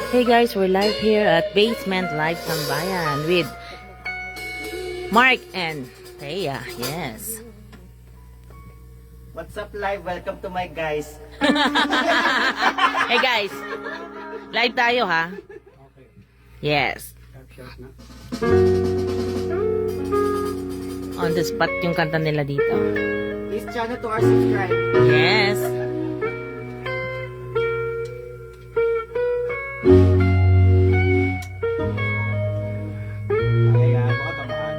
Hey guys, we're live here at Basement Live Sambayan with Mark and Thea. Yes. What's up live? Welcome to my guys. Hey guys, live tayo ha? Yes. On the spot yung kanta nila dito. Please channel to our subscribe. Yes. Ay, mga tamaan.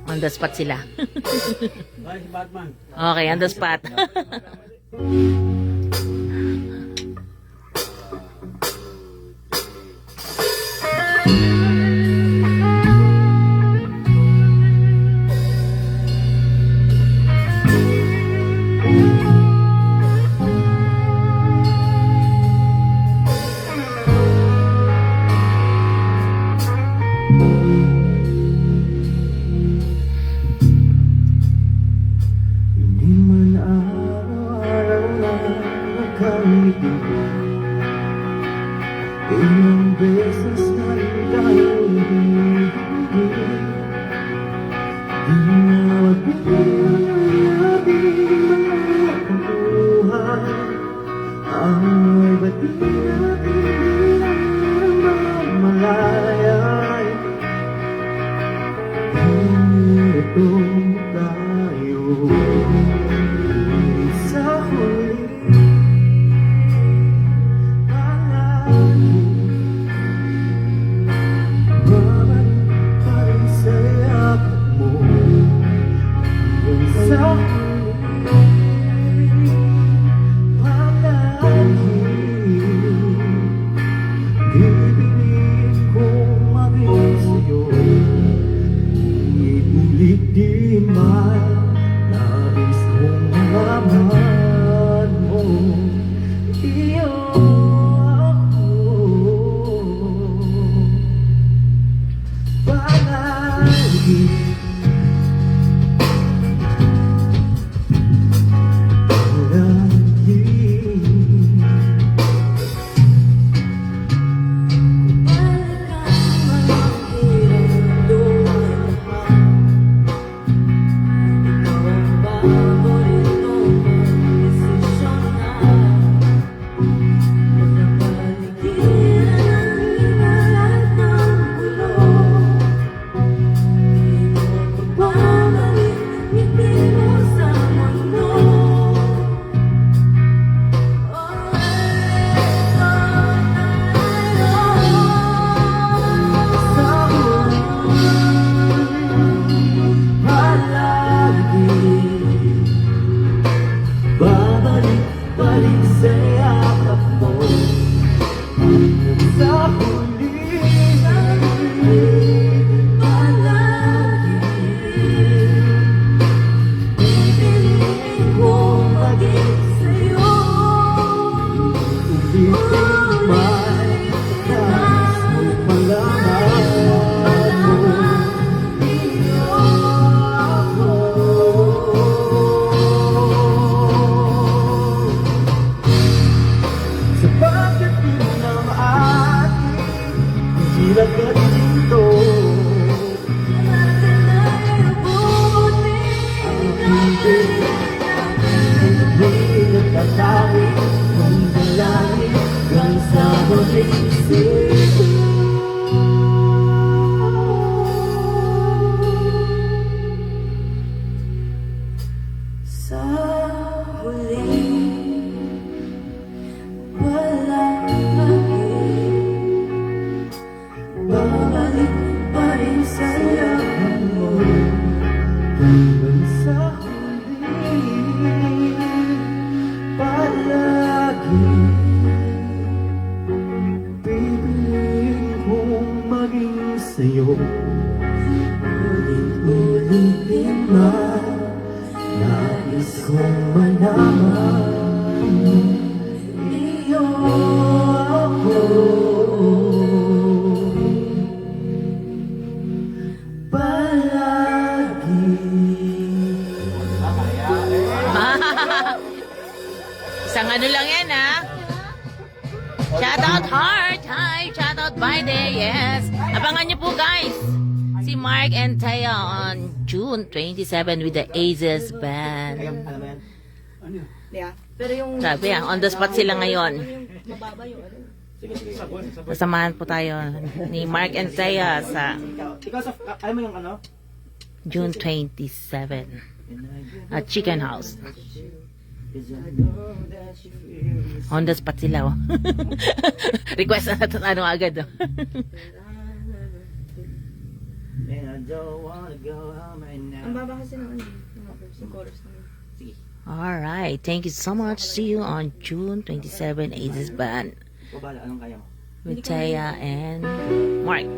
On the spot sila. Ay, si Batman. Okay, on the spot. Hindi man araw-araw na magkamiti. Ilang beses na rin tayo hindi. Di na magbigay ang ating mga pagkuhan. Ay, ba't di natin bilang malayay? Ito tayo sa huli. Palagi babalik pa rin sa yakap mo. Hanggang sa huli. Palagi pipiliin kong maging sa'yo. Ngunit di man nais kong malaman mo. Iyo ako palagi. Babalik sa yakap mo. Sa huli, palagi pipiliin kong maging sa'yo. Ulitin man, nais mo'y malaman mo. Iyo ako. Sa pagdating ng ating hirap ka dito. Ang hindi nagtatawid kung dalangin hanggang sa huling sigaw. Sa huling babalik pa rin sa yakap mo. Hanggang sa huli, palagi pipiliin kong maging sa'yo. Ulit-ulitin man, nais kong malaman mo. Iyo ako. Palagi Pang ano lang yan, ha? Shout out Heart! Hi! Shout out Biden! Yes! Abangan niyo po, guys! Si Mark and Taya on June 27 with the Aces Band. Alam mo yan? Ano yun? Yeah. Pero yung Sabi, on the spot sila ngayon. yung mababa yung ano. Sige, sige. Kasamahan po tayo ni Mark and Taya sa Ikaw sa, alam mo yung ano? June 27 at Chicken House. On the spot sila, oh. Request na natin ano agad, oh. And I don't wanna go home right now. Ang baba kasi ng ano, yung chorus naman. Sige. Alright, thank you so much. See you on June 27 Aces Band Ikaw bala, anong kaya mo? with Taya and Mark.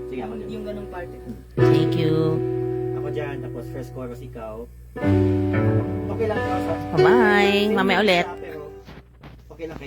Sige, ako din. Yung ganong parte. Thank you. Ako dyan, tapos first chorus ikaw. Okay lang ikaw sa... Bye-bye. Mamaya ulit. Pero okay lang kayo.